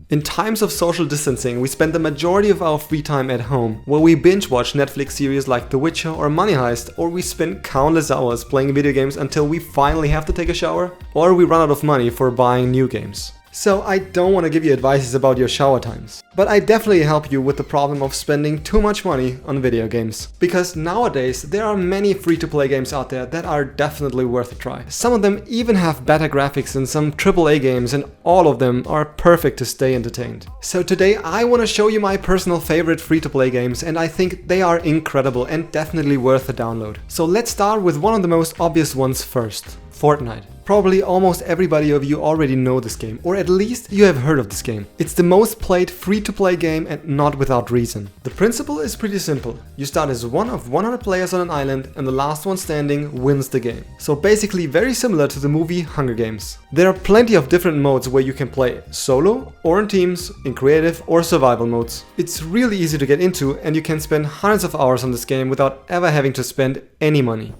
In times of social distancing, we spend the majority of our free time at home, where we binge watch Netflix series like The Witcher or Money Heist, or we spend countless hours playing video games until we finally have to take a shower, or we run out of money for buying new games. So I don't want to give you advice about your shower times, but I definitely help you with the problem of spending too much money on video games. Because nowadays there are many free-to-play games out there that are definitely worth a try. Some of them even have better graphics than some AAA games, and all of them are perfect to stay entertained. So today I want to show you my personal favorite free-to-play games, and I think they are incredible and definitely worth a download. So let's start with one of the most obvious ones first. Fortnite. Probably almost everybody of you already know this game, or at least you have heard of this game. It's the most played free-to-play game, and not without reason. The principle is pretty simple. You start as one of 100 players on an island, and the last one standing wins the game. So basically very similar to the movie Hunger Games. There are plenty of different modes where you can play solo, or in teams, in creative or survival modes. It's really easy to get into, and you can spend hundreds of hours on this game without ever having to spend any money.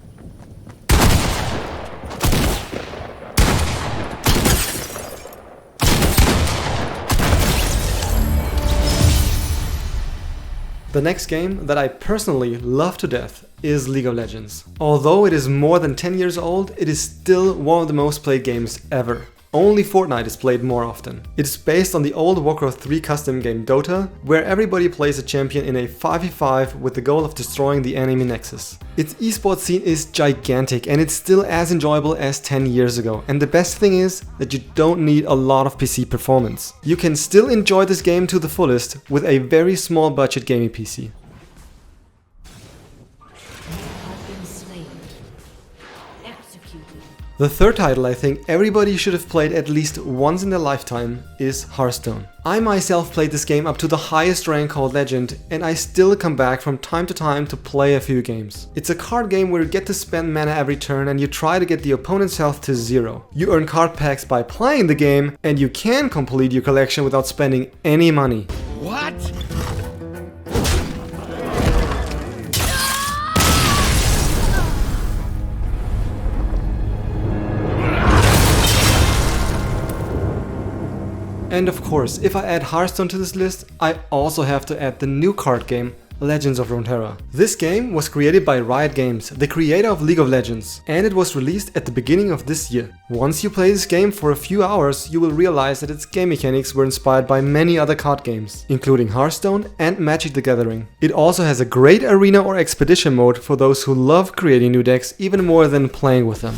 The next game that I personally love to death is League of Legends. Although it is more than 10 years old, it is still one of the most played games ever. Only Fortnite is played more often. It's based on the old Warcraft 3 custom game Dota, where everybody plays a champion in a 5v5 with the goal of destroying the enemy nexus. Its esports scene is gigantic, and it's still as enjoyable as 10 years ago. And the best thing is that you don't need a lot of PC performance. You can still enjoy this game to the fullest with a very small budget gaming PC. The third title I think everybody should have played at least once in their lifetime is Hearthstone. I myself played this game up to the highest rank called Legend, and I still come back from time to time to play a few games. It's a card game where you get to spend mana every turn and you try to get the opponent's health to 0. You earn card packs by playing the game, and you can complete your collection without spending any money. What? And of course, if I add Hearthstone to this list, I also have to add the new card game, Legends of Runeterra. This game was created by Riot Games, the creator of League of Legends, and it was released at the beginning of this year. Once you play this game for a few hours, you will realize that its game mechanics were inspired by many other card games, including Hearthstone and Magic the Gathering. It also has a great arena or expedition mode for those who love creating new decks even more than playing with them.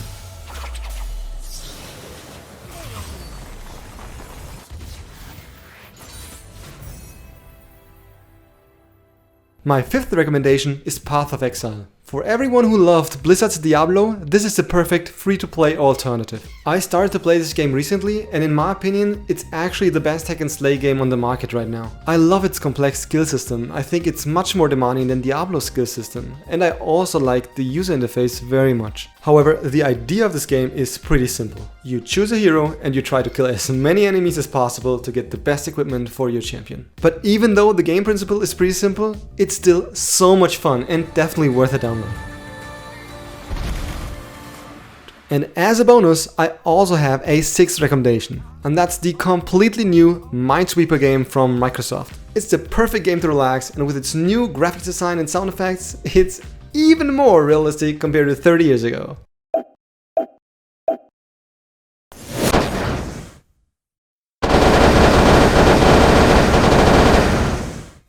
My fifth recommendation is Path of Exile. For everyone who loved Blizzard's Diablo, this is the perfect free-to-play alternative. I started to play this game recently, and in my opinion, it's actually the best hack and slay game on the market right now. I love its complex skill system. I think it's much more demanding than Diablo's skill system, and I also like the user interface very much. However, the idea of this game is pretty simple. You choose a hero and you try to kill as many enemies as possible to get the best equipment for your champion. But even though the game principle is pretty simple, it's still so much fun and definitely worth a download. And as a bonus, I also have a sixth recommendation, and that's the completely new Minesweeper game from Microsoft. It's the perfect game to relax, and with its new graphics design and sound effects, it's even more realistic compared to 30 years ago.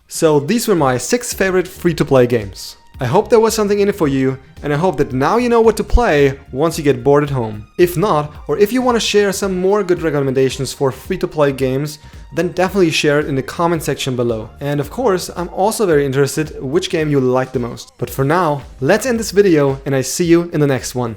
So these were my 6 favorite free-to-play games. I hope there was something in it for you, and I hope that now you know what to play once you get bored at home. If not, or if you want to share some more good recommendations for free-to-play games, then definitely share it in the comment section below. And of course, I'm also very interested which game you like the most. But for now, let's end this video, and I see you in the next one.